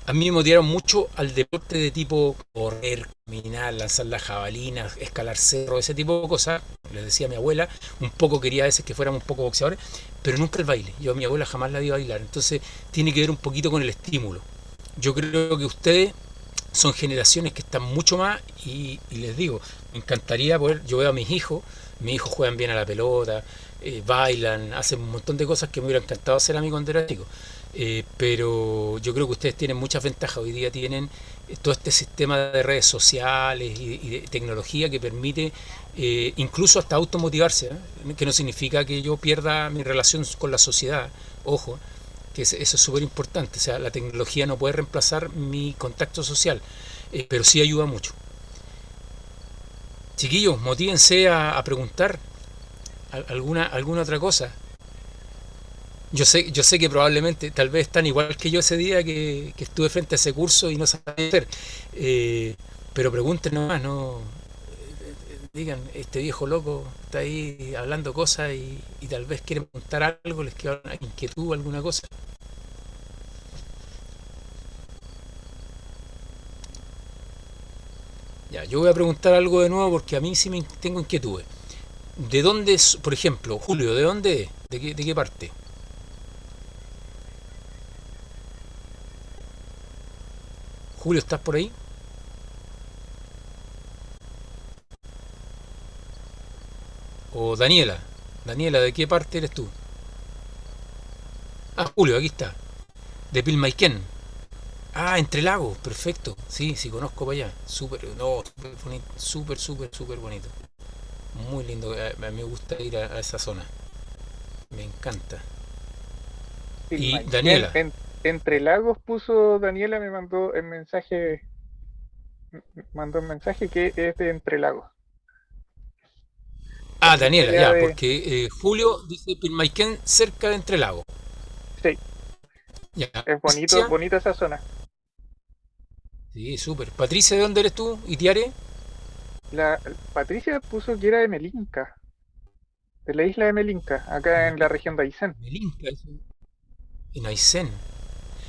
A mí me motivaron mucho al deporte de tipo correr, caminar, lanzar la jabalina, escalar cerro, ese tipo de cosas. Les decía a mi abuela, un poco quería a veces que fuéramos un poco boxeadores, pero nunca el baile. Yo a mi abuela jamás la vi bailar. Entonces tiene que ver un poquito con el estímulo. Yo creo que ustedes son generaciones que están mucho más y les digo, me encantaría poder, yo veo a mis hijos juegan bien a la pelota, bailan, hacen un montón de cosas que me hubiera encantado hacer a mí cuando era chico. Pero yo creo que ustedes tienen muchas ventajas. Hoy día tienen todo este sistema de redes sociales y de tecnología que permite incluso hasta automotivarse, que no significa que yo pierda mi relación con la sociedad, ojo, que eso es súper importante. O sea, la tecnología no puede reemplazar mi contacto social, pero sí ayuda mucho. Chiquillos, motívense a preguntar alguna otra cosa. Yo sé que probablemente, tal vez están igual que yo ese día que estuve frente a ese curso y no sabía hacer. Pero pregunten nomás, no digan, este viejo loco está ahí hablando cosas y tal vez quieren preguntar algo, les queda una inquietud, alguna cosa. Ya, yo voy a preguntar algo de nuevo porque a mí sí tengo inquietudes. ¿De dónde es, por ejemplo, Julio, de dónde es? ¿De qué parte? Julio, ¿estás por ahí? ¿O Daniela? Daniela, ¿de qué parte eres tú? Ah, Julio, aquí está. De Pilmaiquén. Ah, Entre Lagos, perfecto. Sí, sí, conozco para allá. Súper, no, súper bonito, súper, súper, súper bonito. Muy lindo. A mí me gusta ir a esa zona. Me encanta. Y Pilmaiquén, Daniela. entre lagos puso Daniela, mandó un mensaje que es de Entre Lagos. Ah, Cerquita Daniela, ya ya, de. porque Julio dice Pilmaiquén cerca de Entre Lagos. Sí, Ya, es bonito, Patricia. bonita esa zona. Sí, súper. Patricia, ¿de dónde eres tú? ¿Y Tiare? La Patricia puso que era de Melinca. de la isla de Melinka, acá en la región de Aysén. Melinka, eso, en Aysén.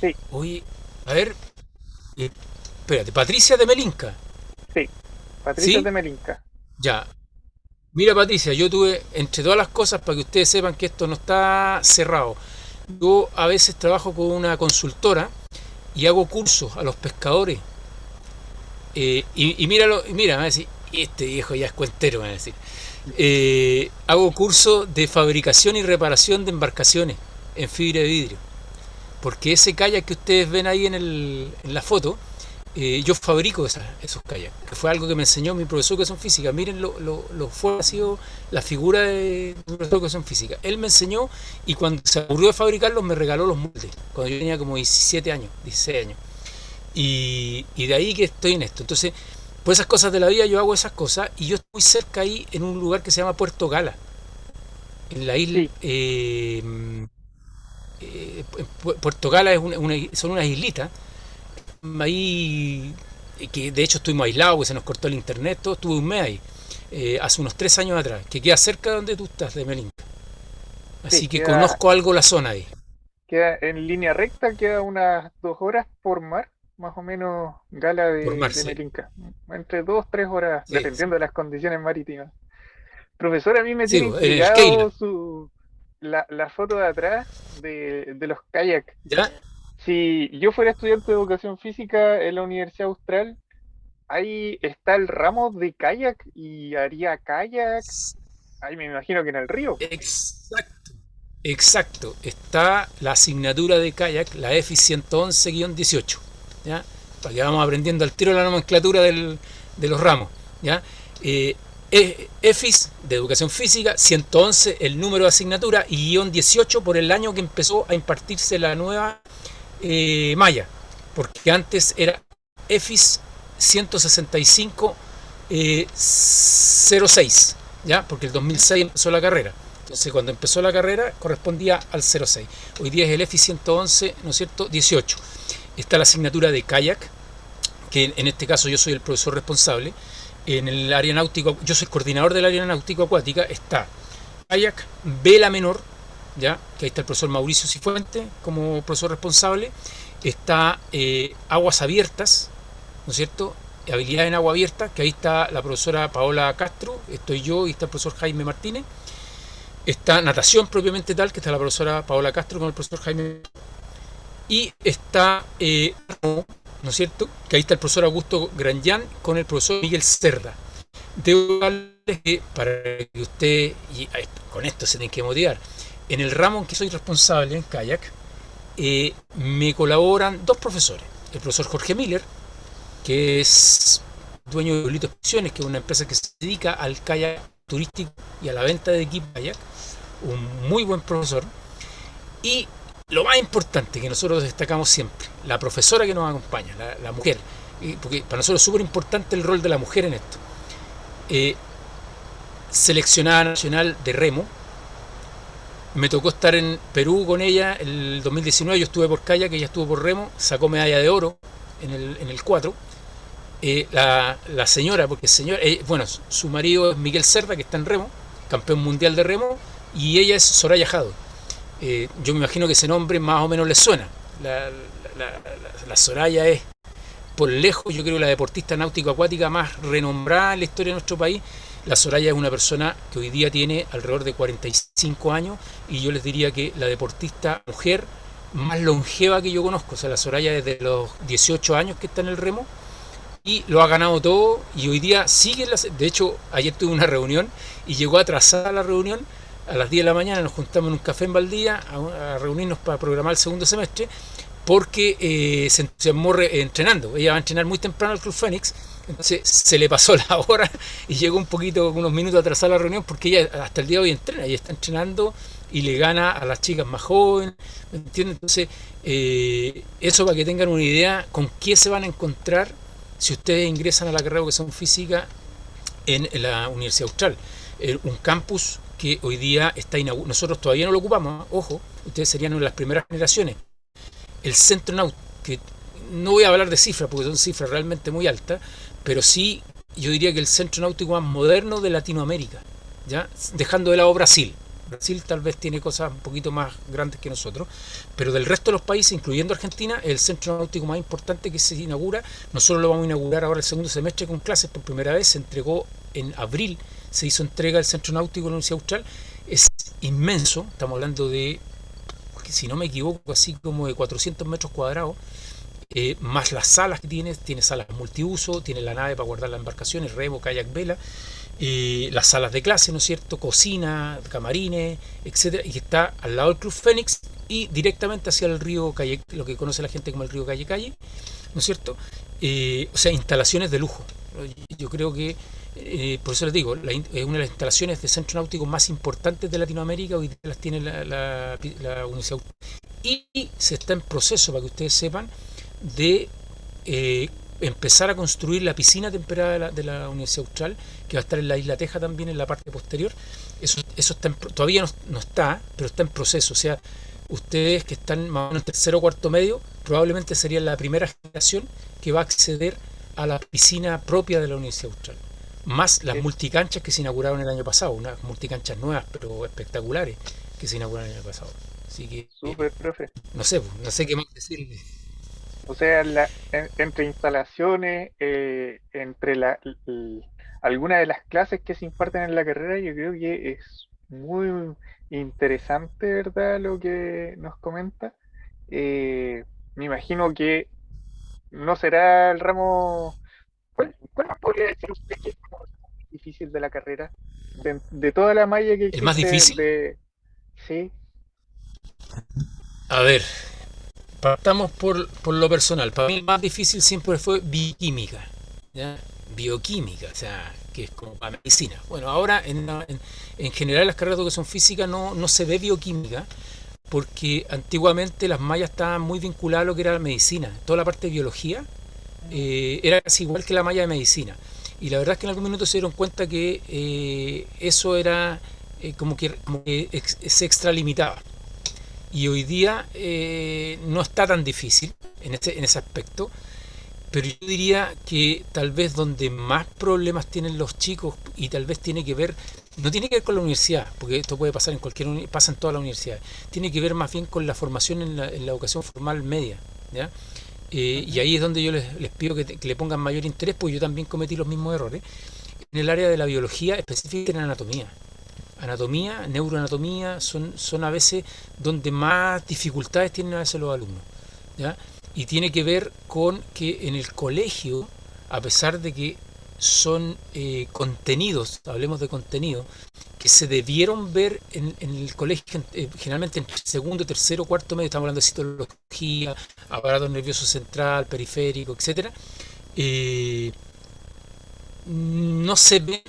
Sí, Oye, a ver, eh, espérate, Patricia de Melinka, sí, Patricia ¿sí? de Melinka. Ya. Mira, Patricia, yo tuve, entre todas las cosas, para que ustedes sepan que esto no está cerrado, yo a veces trabajo con una consultora y hago cursos a los pescadores. Y míralo, y mira, me va a decir, este viejo ya es cuentero, me va a decir. Hago cursos de fabricación y reparación de embarcaciones en fibra de vidrio. Porque ese kayak que ustedes ven ahí en la foto, yo fabrico esos kayaks, que fue algo que me enseñó mi profesor de educación física. Miren lo fue ha sido la figura de mi profesor de educación física. Él me enseñó y cuando se aburrió de fabricarlos me regaló los moldes, cuando yo tenía como 17 años, 16 años. Y de ahí que estoy en esto. Entonces, por esas cosas de la vida yo hago esas cosas y yo estoy cerca ahí en un lugar que se llama Puerto Gala, en la isla. Sí, Puerto Gala son unas islitas ahí que de hecho estuvimos aislados porque se nos cortó el internet, todo, estuve un mes ahí, hace unos 3 años atrás, que queda cerca de donde tú estás, de Melinca. sí, Así que conozco algo la zona ahí. queda en línea recta, queda unas 2 horas por mar, más o menos Gala Por de Marce. Melinka. Entre 2, 3 horas, Sí, dependiendo de las condiciones marítimas. Profesor, a mí me sí, tiene en el Keila. intrigado la foto de atrás de los kayaks. ¿Ya? Si yo fuera estudiante de educación física en la Universidad Austral, ahí está el ramo de kayak y haría kayak. Ahí me imagino que en el río. Exacto. Exacto. Está la asignatura de kayak, la EFI 111-18. ¿Ya? Para que vamos aprendiendo al tiro la nomenclatura de los ramos. ¿Ya? Eh, EFIS de Educación Física, 111 el número de asignatura y guión 18 por el año que empezó a impartirse la nueva malla, porque antes era EFIS 165 06, ¿ya? Porque el 2006 empezó la carrera. Entonces, cuando empezó la carrera, correspondía al 06. Hoy día es el EFIS 111, ¿no es cierto? 18. Está la asignatura de kayak, que en este caso yo soy el profesor responsable. En el área náutico, yo soy coordinador del área náutico acuática. Está kayak, vela menor, ya, que ahí está el profesor Mauricio Cifuente como profesor responsable. Está aguas abiertas, ¿no es cierto? Habilidad en agua abierta, que ahí está la profesora Paola Castro, estoy yo y está el profesor Jaime Martínez. Está natación propiamente tal, que está la profesora Paola Castro con el profesor Jaime. Y está, ¿no es cierto? Que ahí está el profesor Augusto Granján con el profesor Miguel Cerda. Debo darles que para que usted, y con esto se tienen que motivar, en el ramo en que soy responsable en kayak, me colaboran dos profesores. El profesor Jorge Miller, que es dueño de Bolito Expediciones, que es una empresa que se dedica al kayak turístico y a la venta de equipo kayak, un muy buen profesor. Y lo más importante que nosotros destacamos siempre, la profesora que nos acompaña, la mujer, porque para nosotros es súper importante el rol de la mujer en esto. Eh, Seleccionada nacional de remo, me tocó estar en Perú con ella el 2019, yo estuve por kayak, ella estuvo por remo, sacó medalla de oro en el 4. La señora, porque señora, bueno, su marido es Miguel Cerda, que está en remo, campeón mundial de remo, y ella es Soraya Jado. Yo me imagino que ese nombre más o menos le suena. La Soraya es, por lejos, yo creo, la deportista náutico-acuática más renombrada en la historia de nuestro país. La Soraya es una persona que hoy día tiene alrededor de 45 años y yo les diría que la deportista mujer más longeva que yo conozco. O sea, la Soraya desde los 18 años que está en el remo y lo ha ganado todo y hoy día sigue. De hecho, ayer tuve una reunión y llegó atrasada la reunión. A las 10 de la mañana nos juntamos en un café en Valdía a reunirnos para programar el segundo semestre porque se entusiasmó entrenando. Ella va a entrenar muy temprano al Club Fénix, entonces se le pasó la hora y llegó un poquito, unos minutos atrasada a la reunión porque ella hasta el día de hoy entrena y está entrenando y le gana a las chicas más jóvenes, ¿me entiendes? Entonces, eso para que tengan una idea con qué se van a encontrar si ustedes ingresan a la carrera de educación física en la Universidad Austral. Un campus que hoy día está inaugurado. Nosotros todavía no lo ocupamos, ojo, ustedes serían una de las primeras generaciones. El centro náutico, que no voy a hablar de cifras porque son cifras realmente muy altas, pero sí yo diría que el centro náutico más moderno de Latinoamérica. ¿ya? Dejando de lado Brasil. Brasil tal vez tiene cosas un poquito más grandes que nosotros, pero del resto de los países, incluyendo Argentina, el centro náutico más importante que se inaugura, nosotros lo vamos a inaugurar ahora el segundo semestre con clases por primera vez, se entregó en abril, se hizo entrega del centro náutico de la Universidad Austral, es inmenso, estamos hablando de, si no me equivoco, así como de 400 metros cuadrados, más las salas que tiene salas multiuso, tiene la nave para guardar las embarcaciones, remo, kayak, vela, las salas de clase, ¿no es cierto? Cocina, camarines, etcétera, y que está al lado del Club Fénix y directamente hacia el río Calle, lo que conoce la gente como el río Calle Calle, ¿no es cierto? O sea, instalaciones de lujo. Yo creo que, por eso les digo, es una de las instalaciones de centro náutico más importantes de Latinoamérica, hoy las tiene la Universidad. Y se está en proceso, para que ustedes sepan, de empezar a construir la piscina temperada de la Universidad Austral, que va a estar en la isla Teja también, en la parte posterior. Eso está todavía no está, pero está en proceso. O sea, ustedes que están más o menos en tercero o cuarto medio, probablemente serían la primera generación que va a acceder a la piscina propia de la Universidad Austral. Más las Es multicanchas que se inauguraron el año pasado, unas multicanchas nuevas pero espectaculares que se inauguraron el año pasado. Así que, súper, profe. no sé qué más decirle. O sea, entre instalaciones, entre algunas de las clases que se imparten en la carrera, yo creo que es muy interesante, ¿verdad? Lo que nos comenta. Me imagino que no será el ramo. ¿Cuál podría decir usted que es como el ramo más difícil de la carrera? De toda la malla que El más existe difícil, de. Sí, a ver, partamos por lo personal. Para mí el más difícil siempre fue bioquímica, ¿ya? Bioquímica, o sea, que es como para medicina. Bueno, ahora en general las carreras de educación física no se ve bioquímica, porque antiguamente las mallas estaban muy vinculadas a lo que era la medicina. Toda la parte de biología era casi igual que la malla de medicina. Y la verdad es que en algún minuto se dieron cuenta que eso era como que se extralimitaba. Y hoy día no está tan difícil en ese aspecto, pero yo diría que tal vez donde más problemas tienen los chicos, y tal vez tiene que ver, no tiene que ver con la universidad, porque esto puede pasar pasa en todas las universidades, tiene que ver más bien con la formación en la educación formal media, ¿ya? Y ujú, ahí es donde yo les pido que le pongan mayor interés, porque yo también cometí los mismos errores, en el área de la biología, específicamente en anatomía. Anatomía, neuroanatomía, son a veces donde más dificultades tienen a veces los alumnos, ¿ya? Y tiene que ver con que en el colegio, a pesar de que son contenidos, hablemos de contenido, que se debieron ver en el colegio, generalmente en segundo, tercero, cuarto medio, estamos hablando de citología, aparato nervioso central, periférico, etcétera, eh, no se ven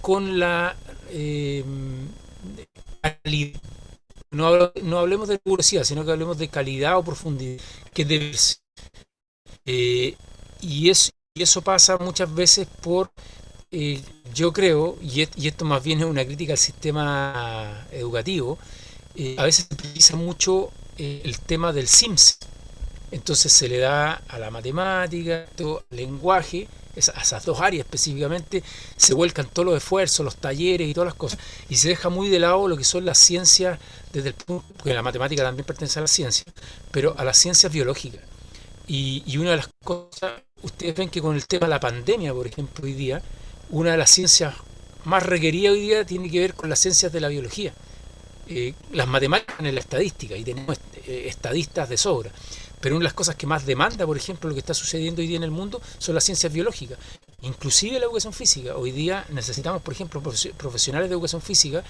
con la eh, calidad. No hablemos de rigurosidad, sino que hablemos de calidad o profundidad que debe ser. Eh, y eso pasa muchas veces por, yo creo, y esto más bien es una crítica al sistema educativo, a veces se utiliza mucho el tema del SIMS. Entonces se le da a la matemática, al lenguaje, a esas dos áreas específicamente, se vuelcan todos los esfuerzos, los talleres y todas las cosas, y se deja muy de lado lo que son las ciencias desde el punto, porque la matemática también pertenece a la ciencia, pero a las ciencias biológicas. Y una de las cosas, ustedes ven que con el tema de la pandemia, por ejemplo, hoy día, una de las ciencias más requeridas hoy día tiene que ver con las ciencias de la biología. Las matemáticas en la estadística, y tenemos estadistas de sobra. Pero una de las cosas que más demanda, por ejemplo, lo que está sucediendo hoy día en el mundo, son las ciencias biológicas, inclusive la educación física. Hoy día necesitamos, por ejemplo, profesionales de educación física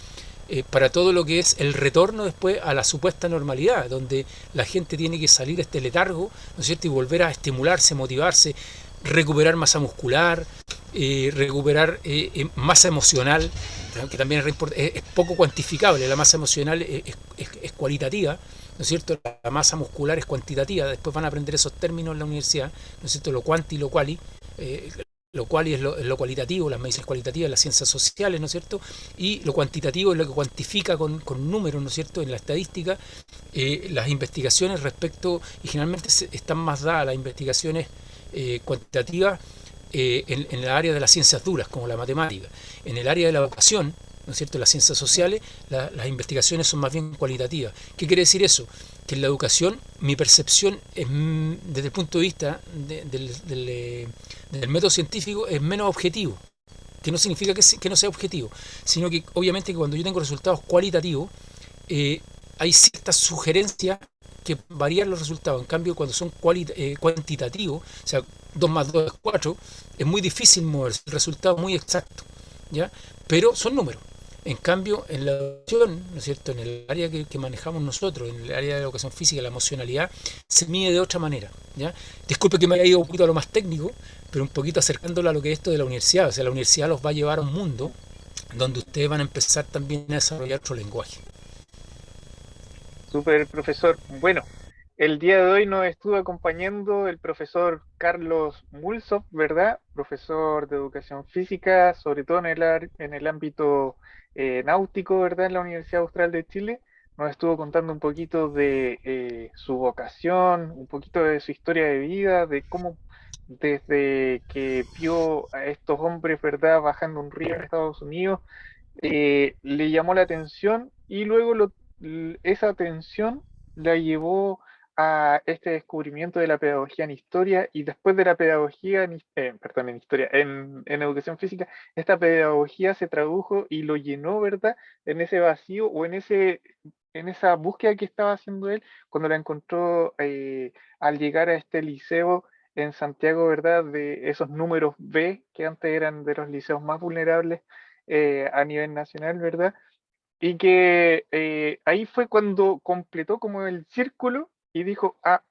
para todo lo que es el retorno después a la supuesta normalidad, donde la gente tiene que salir de este letargo, ¿no es cierto?, y volver a estimularse, motivarse, recuperar masa muscular, recuperar masa emocional, que también es poco cuantificable. La masa emocional es cualitativa, ¿no es cierto? La masa muscular es cuantitativa. Después van a aprender esos términos en la universidad, ¿no es cierto? Lo cuanti y lo quali. Lo quali es lo cualitativo, las medicinas cualitativas, las ciencias sociales, ¿no es cierto? Y lo cuantitativo es lo que cuantifica con números, ¿no es cierto? En la estadística, las investigaciones respecto, y generalmente están más dadas las investigaciones cuantitativas en el área de las ciencias duras, como la matemática. En el área de la educación, ¿no es cierto? En las ciencias sociales las investigaciones son más bien cualitativas. ¿Qué quiere decir eso? Que en la educación mi percepción es, desde el punto de vista del método científico es menos objetivo, que no significa que no sea objetivo, sino que obviamente que cuando yo tengo resultados cualitativos, hay ciertas sugerencias que varían los resultados. En cambio, cuando son cuantitativos, o sea, 2 más 2 es 4, es muy difícil moverse, el resultado es muy exacto, ¿ya? Pero son números. En cambio, en la educación, ¿no es cierto?, en el área que manejamos nosotros, en el área de la educación física, la emocionalidad, se mide de otra manera, ¿ya? Disculpe que me haya ido un poquito a lo más técnico, pero un poquito acercándolo a lo que es esto de la universidad. O sea, la universidad los va a llevar a un mundo donde ustedes van a empezar también a desarrollar otro lenguaje. Súper, profesor. Bueno, el día de hoy nos estuvo acompañando el profesor Carlos Mulsov, ¿verdad? Profesor de educación física, sobre todo en el ámbito náutico, ¿verdad? En la Universidad Austral de Chile. Nos estuvo contando un poquito de su vocación, un poquito de su historia de vida, de cómo desde que vio a estos hombres, ¿verdad?, bajando un río en Estados Unidos, le llamó la atención y luego esa atención la llevó a este descubrimiento de la pedagogía en historia, y después de la pedagogía perdón, en historia, en educación física, esta pedagogía se tradujo y lo llenó, ¿verdad?, en ese vacío o en esa búsqueda que estaba haciendo él cuando la encontró al llegar a este liceo en Santiago, ¿verdad?, de esos números B que antes eran de los liceos más vulnerables a nivel nacional, ¿verdad? Y que ahí fue cuando completó como el círculo y dijo, ah,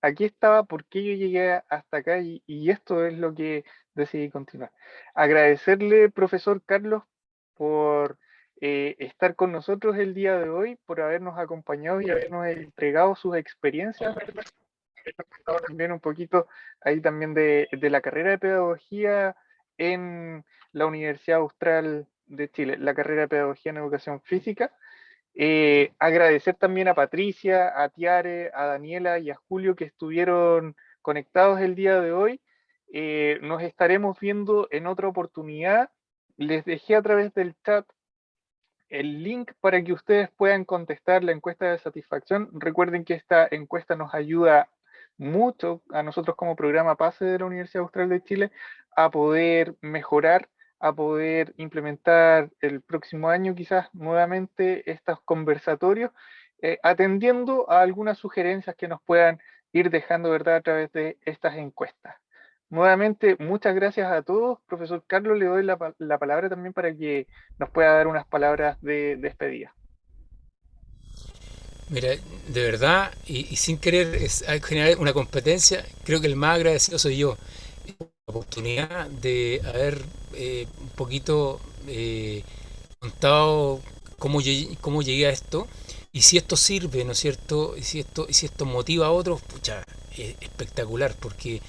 aquí estaba porque yo llegué hasta acá, y esto es lo que decidí continuar. Agradecerle, profesor Carlos, por estar con nosotros el día de hoy, por habernos acompañado y habernos entregado sus experiencias, ¿verdad? También un poquito ahí también de la carrera de pedagogía en la Universidad Austral de Chile, la carrera de pedagogía en educación física. Agradecer también a Patricia, a Tiare, a Daniela y a Julio que estuvieron conectados el día de hoy. Nos estaremos viendo en otra oportunidad. Les dejé a través del chat el link para que ustedes puedan contestar la encuesta de satisfacción. Recuerden que esta encuesta nos ayuda mucho a nosotros como programa PASE de la Universidad Austral de Chile a poder mejorar, a poder implementar el próximo año quizás nuevamente estos conversatorios, atendiendo a algunas sugerencias que nos puedan ir dejando, ¿verdad?, a través de estas encuestas. Nuevamente, muchas gracias a todos. Profesor Carlos, le doy la palabra también para que nos pueda dar unas palabras de despedida. Mira, de verdad, y sin querer generar una competencia, creo que el más agradecido soy yo. La oportunidad de haber un poquito contado cómo llegué a esto, y si esto sirve, ¿no es cierto? Y si esto motiva a otros, pucha, espectacular, porque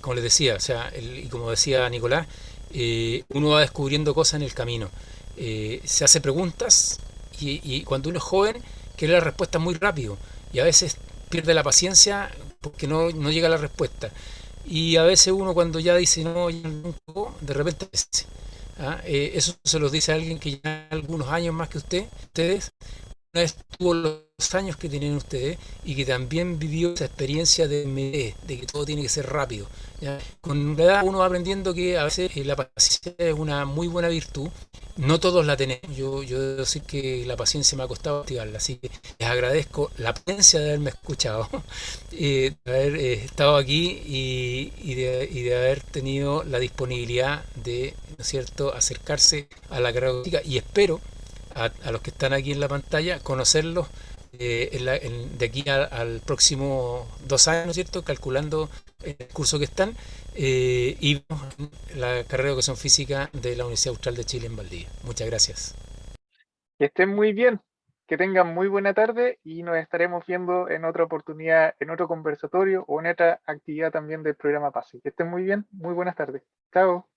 como les decía, o sea, y como decía Nicolás, uno va descubriendo cosas en el camino. Se hace preguntas, y cuando uno es joven quiere la respuesta muy rápido, y a veces pierde la paciencia porque no llega a la respuesta. Y a veces uno, cuando ya dice no, ya nunca, de repente aparece. Eso se los dice a alguien que ya algunos años más que ustedes, una vez tuvo los años que tienen ustedes, y que también vivió esa experiencia de que todo tiene que ser rápido, ¿ya? Con la edad uno va aprendiendo que a veces la paciencia es una muy buena virtud. No todos la tenemos. Yo debo decir que la paciencia me ha costado activarla, así que les agradezco la paciencia de haberme escuchado, de haber estado aquí, y de haber tenido la disponibilidad de, ¿no es cierto?, acercarse a la carrera política, y espero a los que están aquí en la pantalla conocerlos de aquí al próximo 2 años, ¿no es cierto?, calculando el curso que están, y la carrera de educación física de la Universidad Austral de Chile en Valdivia. Muchas gracias. Que estén muy bien, que tengan muy buena tarde y nos estaremos viendo en otra oportunidad, en otro conversatorio o en otra actividad también del programa PASE. Que estén muy bien, muy buenas tardes. Chao.